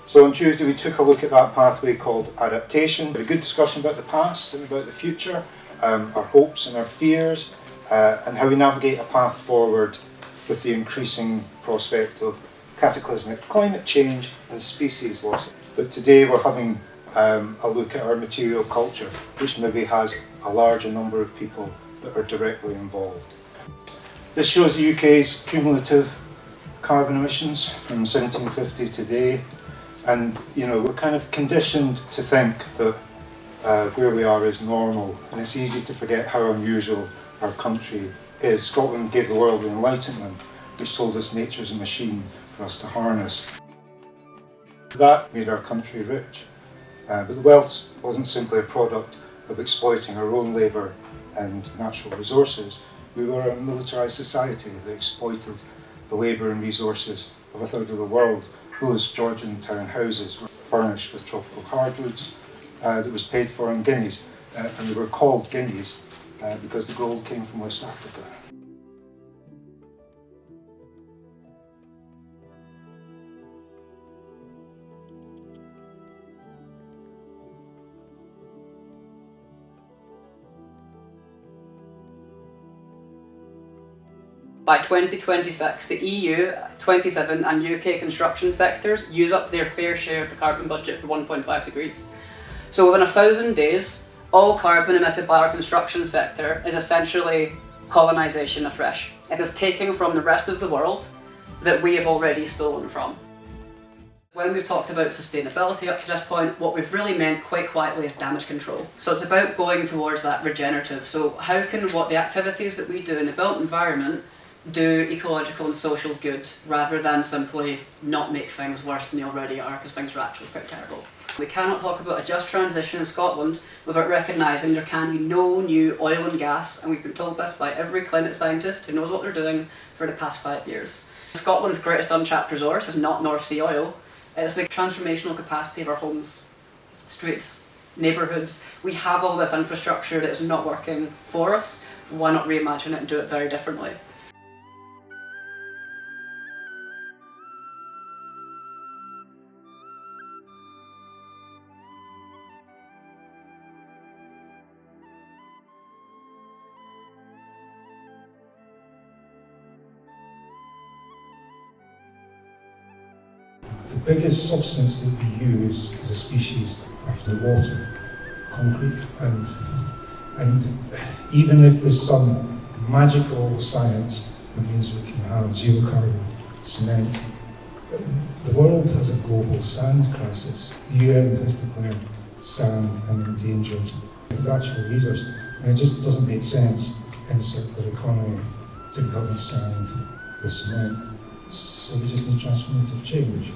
So on Tuesday we took a look at that pathway called adaptation. We had a good discussion about the past and about the future, our hopes and our fears, and how we navigate a path forward with the increasing prospect of cataclysmic climate change and species loss. But today we're having a look at our material culture, which maybe has a larger number of people that are directly involved. This shows the UK's cumulative carbon emissions from 1750 to today, and we're kind of conditioned to think that where we are is normal, and it's easy to forget how unusual our country is. Scotland gave the world the Enlightenment, which told us nature's a machine for us to harness. That made our country rich, but the wealth wasn't simply a product of exploiting our own labour and natural resources. We were a militarised society that exploited the labour and resources of a third of the world. Those Georgian town houses were furnished with tropical hardwoods that was paid for in guineas, and they were called guineas because the gold came from West Africa. By 2026, the EU, 27 and UK construction sectors use up their fair share of the carbon budget for 1.5 degrees. So within 1,000 days, all carbon emitted by our construction sector is essentially colonisation afresh. It is taking from the rest of the world that we have already stolen from. When we've talked about sustainability up to this point, what we've really meant quite quietly is damage control. So it's about going towards that regenerative. So how can the activities that we do in the built environment do ecological and social good rather than simply not make things worse than they already are, because things are actually quite terrible. We cannot talk about a just transition in Scotland without recognising there can be no new oil and gas, and we've been told this by every climate scientist who knows what they're doing for the past 5 years. Scotland's greatest untapped resource is not North Sea oil, it's the transformational capacity of our homes, streets, neighbourhoods. We have all this infrastructure that is not working for us. Why not reimagine it and do it very differently? The biggest substance that we use as a species after water, concrete, and even if there's some magical science that means we can have zero carbon cement, the world has a global sand crisis. The UN has declared sand an endangered natural resource, and it just doesn't make sense in a circular economy to cover sand with cement. So we just need transformative change.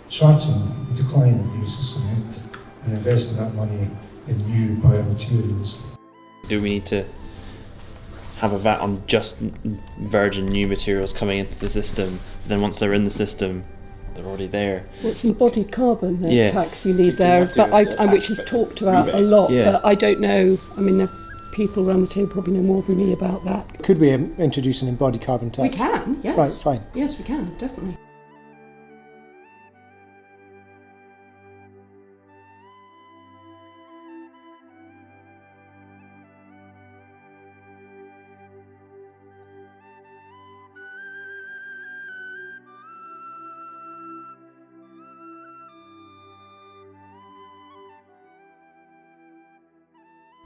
Charting the decline of the use of cement and investing that money in new biomaterials. Do we need to have a VAT on just virgin new materials coming into the system, but then once they're in the system, they're already there? Well, it's embodied carbon tax you need you there, but which is talked about a lot, but I don't know, I mean, the people around the table probably know more than me about that. Could we introduce an embodied carbon tax? We can, yes. Right, fine. Yes, we can, definitely.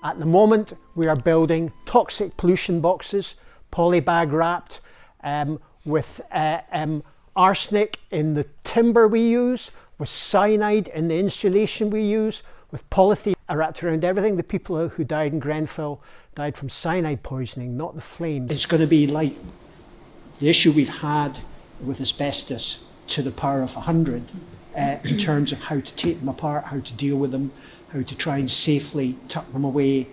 At the moment, we are building toxic pollution boxes, polybag wrapped, with arsenic in the timber we use, with cyanide in the insulation we use, with polythene wrapped around everything. The people who died in Grenfell died from cyanide poisoning, not the flames. It's going to be like the issue we've had with asbestos to the power of 100 in terms of how to take them apart, how to deal with them, how to try and safely tuck them away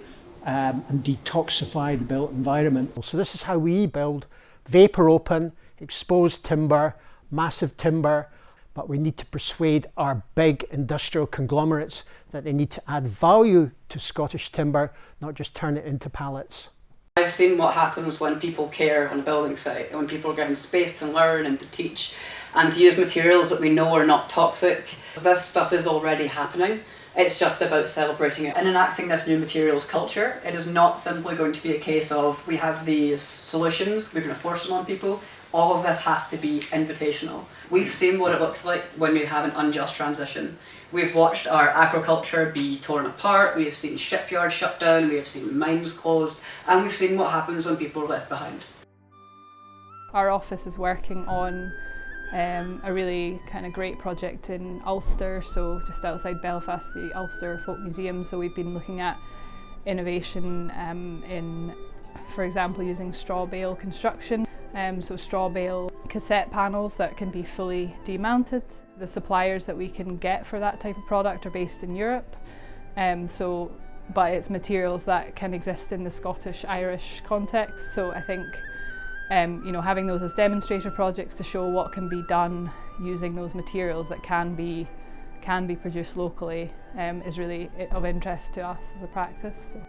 and detoxify the built environment. So this is how we build: vapour open, exposed timber, massive timber, but we need to persuade our big industrial conglomerates that they need to add value to Scottish timber, not just turn it into pallets. I've seen what happens when people care on a building site, when people are given space to learn and to teach and to use materials that we know are not toxic. This stuff is already happening. It's just about celebrating it and enacting this new materials culture. It is not simply going to be a case of we have these solutions, we're going to force them on people. All of this has to be invitational. We've seen what it looks like when we have an unjust transition. We've watched our aquaculture be torn apart, we've seen shipyards shut down, we've seen mines closed, and we've seen what happens when people are left behind. Our office is working on a really kind of great project in Ulster, so just outside Belfast, the Ulster Folk Museum. So we've been looking at innovation in, for example, using straw bale construction. So straw bale cassette panels that can be fully demounted. The suppliers that we can get for that type of product are based in Europe, but it's materials that can exist in the Scottish-Irish context. So I think having those as demonstrator projects to show what can be done using those materials that can be produced locally is really of interest to us as a practice. So.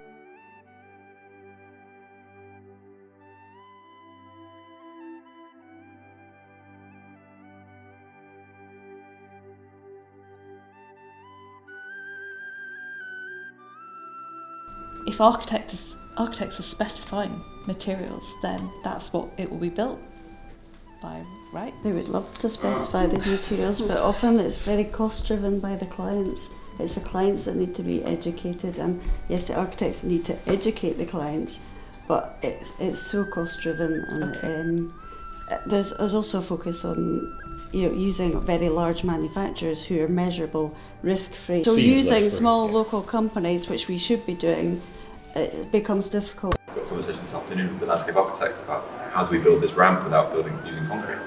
If architects are specifying materials, then that's what it will be built by, right? They would love to specify these materials, but often it's very cost driven by the clients. It's the clients that need to be educated, and yes, the architects need to educate the clients, but it's so cost driven, and there's also a focus on using very large manufacturers who are measurable, risk free. So using small local companies, which we should be doing, it becomes difficult. I've got a conversation this afternoon with the landscape architects about how do we build this ramp without using concrete,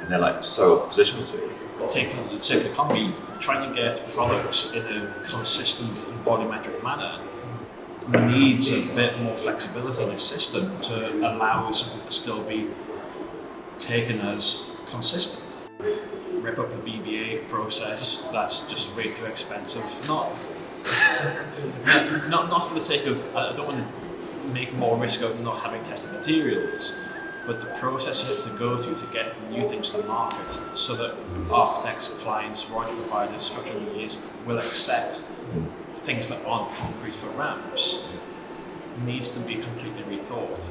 and they're like so oppositional to it. Taking the circular economy, trying to get products in a consistent and volumetric manner needs a bit more flexibility in the system to allow something to still be taken as consistent. Rip up the BBA process, that's just way too expensive. Not for the sake of, I don't want to make more risk of not having tested materials, but the process you have to go to get new things to market so that architects, clients, project providers, structural engineers will accept things that aren't concrete for ramps needs to be completely rethought.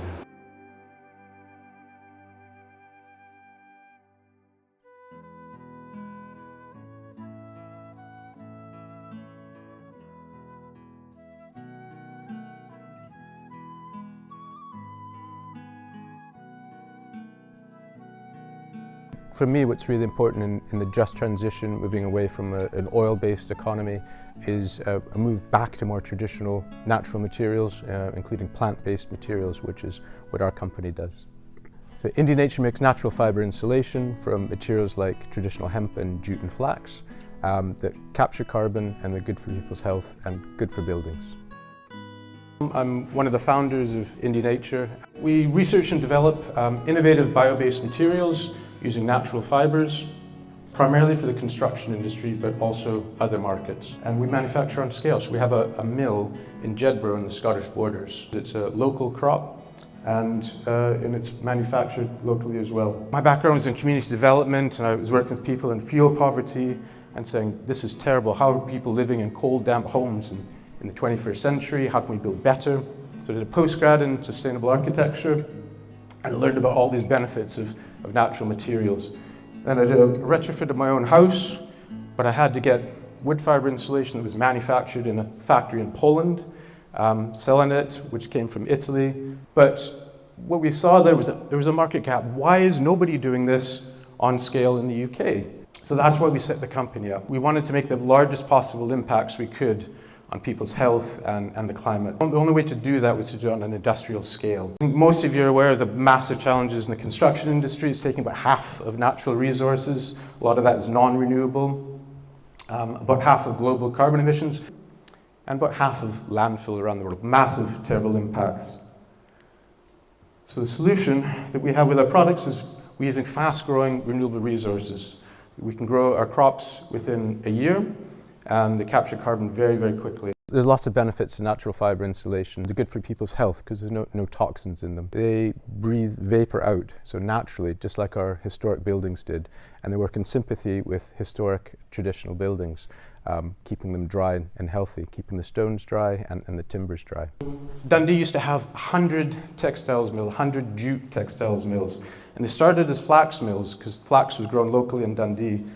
For me, what's really important in the just transition, moving away from an oil-based economy, is a move back to more traditional natural materials, including plant-based materials, which is what our company does. So Indie Nature makes natural fibre insulation from materials like traditional hemp and jute and flax that capture carbon and are good for people's health and good for buildings. I'm one of the founders of Indie Nature. We research and develop innovative bio-based materials using natural fibres, primarily for the construction industry, but also other markets. And we manufacture on scale. So we have a mill in Jedburgh on the Scottish borders. It's a local crop, and it's manufactured locally as well. My background was in community development, and I was working with people in fuel poverty and saying, this is terrible. How are people living in cold, damp homes in the 21st century? How can we build better? So I did a postgrad in sustainable architecture and learned about all these benefits of natural materials. Then I did a retrofit of my own house, but I had to get wood fibre insulation that was manufactured in a factory in Poland, selling it, which came from Italy. But what we saw there was a market gap. Why is nobody doing this on scale in the UK? So that's why we set the company up. We wanted to make the largest possible impacts we could on people's health and the climate. The only way to do that was to do it on an industrial scale. I think most of you are aware of the massive challenges in the construction industry. It's taking about half of natural resources. A lot of that is non-renewable. About half of global carbon emissions, and about half of landfill around the world. Massive, terrible impacts. So the solution that we have with our products is we're using fast-growing renewable resources. We can grow our crops within a year, and they capture carbon very, very quickly. There's lots of benefits to natural fibre insulation. They're good for people's health because there's no toxins in them. They breathe vapour out, so naturally, just like our historic buildings did. And they work in sympathy with historic traditional buildings, keeping them dry and healthy, keeping the stones dry and the timbers dry. Dundee used to have 100 textiles mills, 100 jute textiles mills. And they started as flax mills because flax was grown locally in Dundee.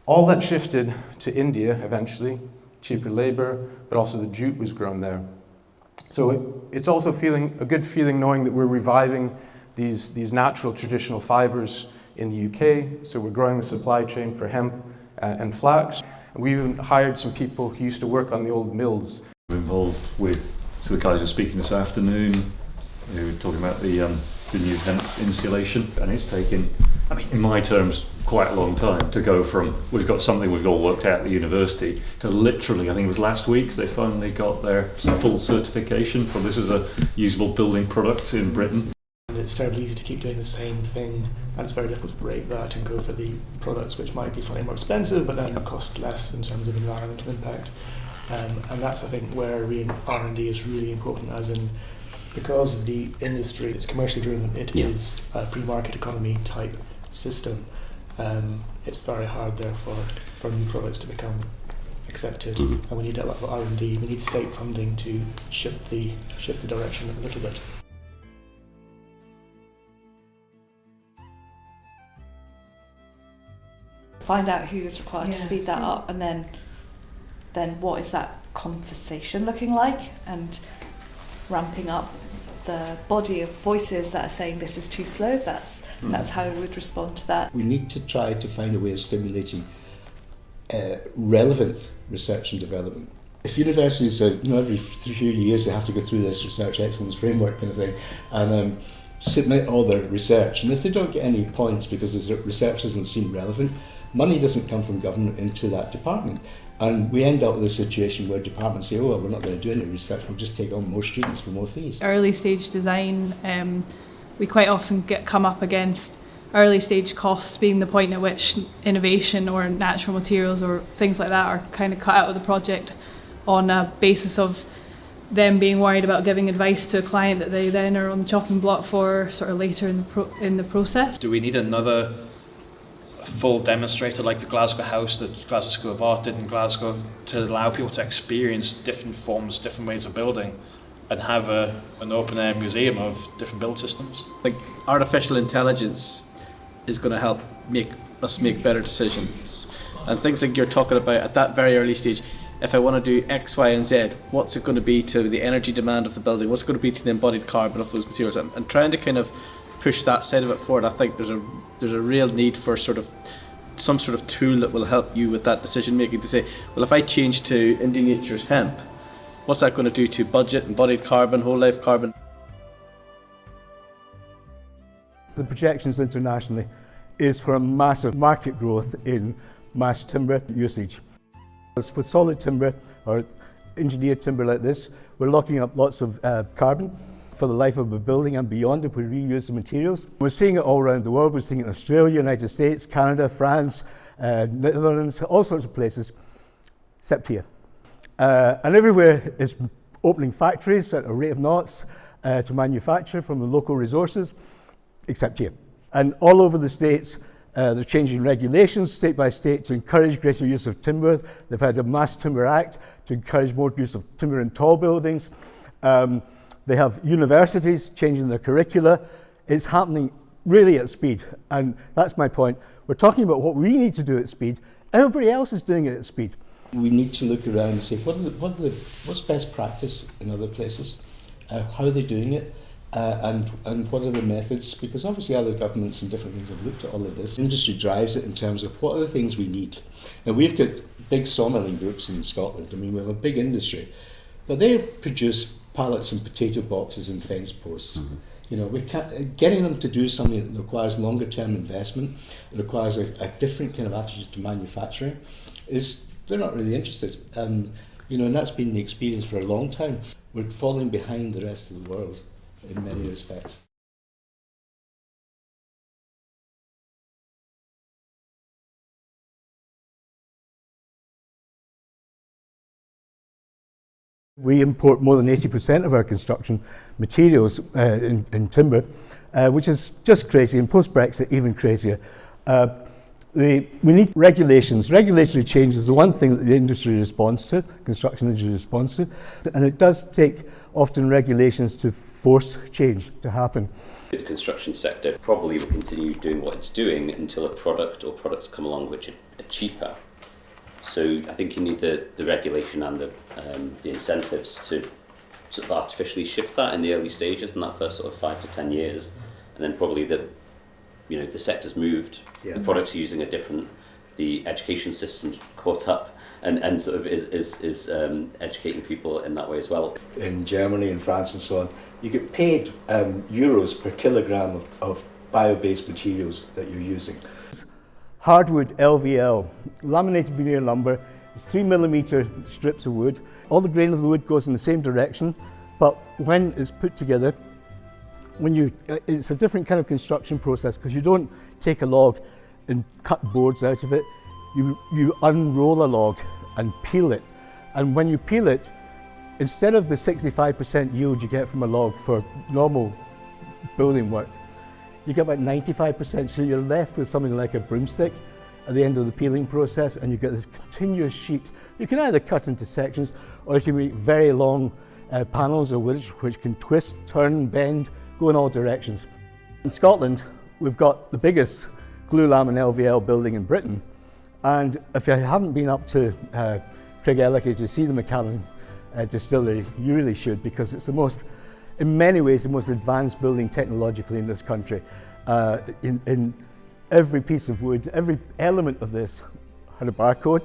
All that shifted to India eventually. Cheaper labour, but also the jute was grown there. So it's also a good feeling knowing that we're reviving these natural traditional fibres in the UK. So we're growing the supply chain for hemp and flax. And we even hired some people who used to work on the old mills. We're involved with, so the guys are speaking this afternoon, we were talking about the new hemp insulation, and it's taken, I mean, in my terms, quite a long time to go from we've got something we've all worked out at the university to literally, I think it was last week, they finally got their full certification for this as a usable building product in Britain. It's terribly easy to keep doing the same thing, and it's very difficult to break that and go for the products which might be slightly more expensive but then cost less in terms of environmental impact. And that's, I think, where R&D is really important, as in, because the industry is commercially driven, it is a free market economy type system. It's very hard, therefore, for new products to become accepted, and we need a lot of R&D. We need state funding to shift the direction a little bit. Find out who is required to speed that up, and then what is that conversation looking like, and ramping up the body of voices that are saying this is too slow. That's how we would respond to that. We need to try to find a way of stimulating relevant research and development. If universities, every few years they have to go through this research excellence framework kind of thing, and submit all their research, and if they don't get any points because the research doesn't seem relevant, money doesn't come from government into that department. And we end up with a situation where departments say, oh, well, we're not going to do any research, we'll just take on more students for more fees. Early stage design, we quite often come up against early stage costs being the point at which innovation or natural materials or things like that are kind of cut out of the project on a basis of them being worried about giving advice to a client that they then are on the chopping block for sort of later in the process. Do we need another full demonstrator like the Glasgow House that Glasgow School of Art did in Glasgow, to allow people to experience different forms, different ways of building, and have an open air museum of different build systems? Like, artificial intelligence is going to help us make better decisions, and things like you're talking about at that very early stage. If I want to do X, Y, and Z, what's it going to be to the energy demand of the building? What's it going to be to the embodied carbon of those materials? And trying to kind of push that side of it forward. I think there's a real need for some sort of tool that will help you with that decision making, to say, well, if I change to Indie Nature's hemp, what's that going to do to budget, embodied carbon, whole life carbon? The projections internationally is for a massive market growth in mass timber usage. With solid timber or engineered timber like this, we're locking up lots of carbon for the life of a building and beyond if we reuse the materials. We're seeing it all around the world. We're seeing it in Australia, United States, Canada, France, Netherlands, all sorts of places, except here. And everywhere is opening factories at a rate of knots to manufacture from the local resources, except here. And all over the States, they're changing regulations state by state to encourage greater use of timber. They've had a Mass Timber Act to encourage more use of timber in tall buildings. They have universities changing their curricula. It's happening really at speed, and that's my point. We're talking about what we need to do at speed. Everybody else is doing it at speed. We need to look around and say, what's best practice in other places? How are they doing it? And what are the methods? Because obviously other governments and different things have looked at all of this. Industry drives it in terms of what are the things we need. Now, we've got big sawmilling groups in Scotland. I mean, we have a big industry, but they produce pallets and potato boxes and fence posts. You know, getting them to do something that requires longer term investment, that requires a different kind of attitude to manufacturing, they're not really interested. And that's been the experience for a long time. We're falling behind the rest of the world in many respects. We import more than 80% of our construction materials in timber, which is just crazy, and post-Brexit even crazier. We need regulations. Regulatory change is the one thing that the industry responds to, construction industry responds to, and it does take often regulations to force change to happen. The construction sector probably will continue doing what it's doing until a product or products come along which are cheaper. So I think you need the regulation and the incentives to sort of artificially shift that in the early stages in that first sort of 5 to 10 years, and then probably the sector's moved, the products are using a different, the education system's caught up and sort of is educating people in that way as well. In Germany and France and so on, you get paid euros per kilogram of bio-based materials that you're using. Hardwood LVL, laminated veneer lumber, it's 3mm strips of wood. All the grain of the wood goes in the same direction, but when it's put together, it's a different kind of construction process, because you don't take a log and cut boards out of it. You unroll a log and peel it, and when you peel it, instead of the 65% yield you get from a log for normal building work, you get about 95%, so you're left with something like a broomstick at the end of the peeling process, and you get this continuous sheet. You can either cut into sections, or you can make very long panels of wood which can twist, turn, bend, go in all directions. In Scotland, we've got the biggest glue lamin LVL building in Britain, and if you haven't been up to Craigellachie to see the Macallan distillery, you really should, because it's in many ways, the most advanced building technologically in this country. In every piece of wood, every element of this had a barcode,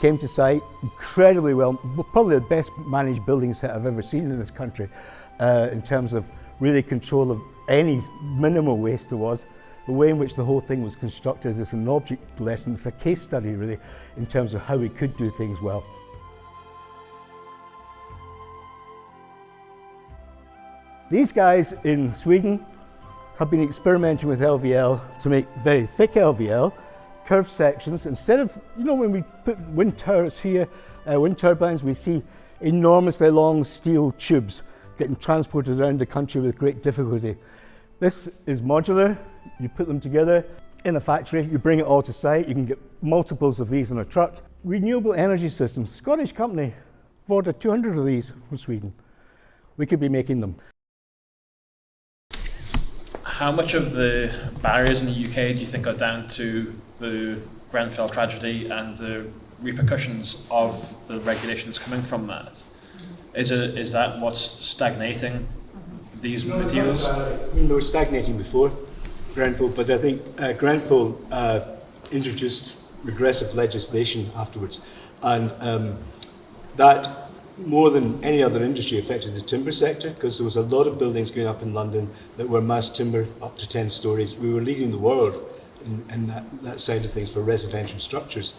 came to site, incredibly well, probably the best managed building set I've ever seen in this country in terms of really control of any minimal waste there was. The way in which the whole thing was constructed is an object lesson, it's a case study really in terms of how we could do things well. These guys in Sweden have been experimenting with LVL to make very thick LVL, curved sections. Instead of, when we put wind towers here, wind turbines, we see enormously long steel tubes getting transported around the country with great difficulty. This is modular. You put them together in a factory, you bring it all to site, you can get multiples of these in a truck. Renewable energy systems, Scottish company, have ordered 200 of these from Sweden. We could be making them. How much of the barriers in the UK do you think are down to the Grenfell tragedy and the repercussions of the regulations coming from that? Is that what's stagnating these materials? They were stagnating before Grenfell, but I think Grenfell introduced regressive legislation afterwards, and that more than any other industry affected the timber sector, because there was a lot of buildings going up in London that were mass timber up to 10 stories. We were leading the world in that side of things for residential structures.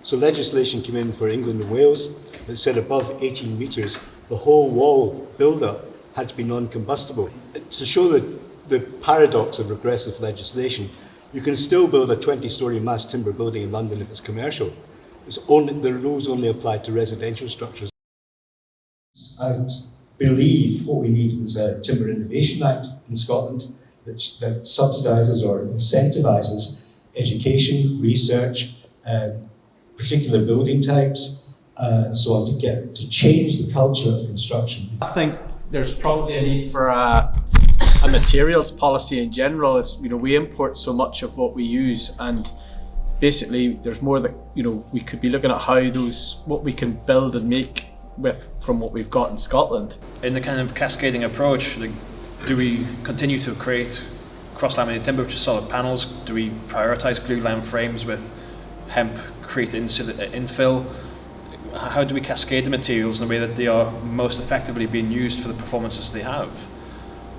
So legislation came in for England and Wales that said above 18 metres, the whole wall build-up had to be non-combustible. To show the paradox of regressive legislation, you can still build a 20-storey mass timber building in London if it's commercial. The rules only apply to residential structures. I believe what we need is a Timber Innovation Act in Scotland that subsidises or incentivises education, research, particular building types, and so on, to change the culture of construction. I think there's probably a need for a materials policy in general. It's, we import so much of what we use, and basically there's more that we could be looking at how what we can build and make from what we've got in Scotland. In the kind of cascading approach, do we continue to create cross-laminated timber, which is solid panels? Do we prioritise glue lam frames with hemp create infill? How do we cascade the materials in a way that they are most effectively being used for the performances they have?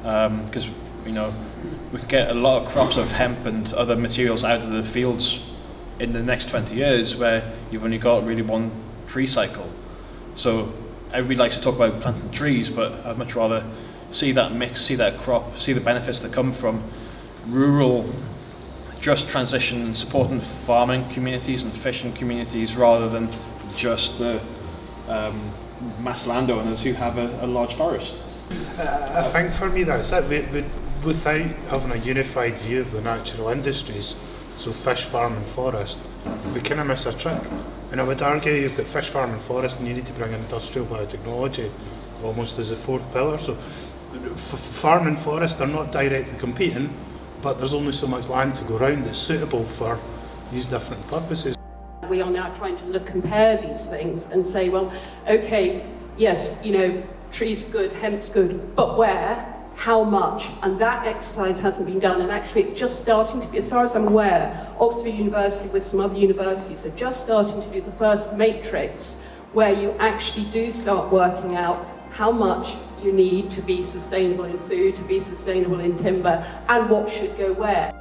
Because we can get a lot of crops of hemp and other materials out of the fields in the next 20 years where you've only got really one tree cycle. So everybody likes to talk about planting trees, but I'd much rather see that mix, see that crop, see the benefits that come from rural just transition, supporting farming communities and fishing communities rather than just the mass landowners who have a large forest. I think for me that's it. Without having a unified view of the natural industries, so fish, farm and forest, we kind of miss a trick. And I would argue you've got fish, farm and forest and you need to bring in industrial biotechnology almost as a fourth pillar. So farm and forest are not directly competing, but there's only so much land to go around that's suitable for these different purposes. We are now trying to compare these things and say, well, okay, yes, trees are good, hemp's good, but where? How much? And that exercise hasn't been done, and actually it's just starting to be, as far as I'm aware, Oxford University with some other universities are just starting to do the first matrix where you actually do start working out how much you need to be sustainable in food, to be sustainable in timber, and what should go where.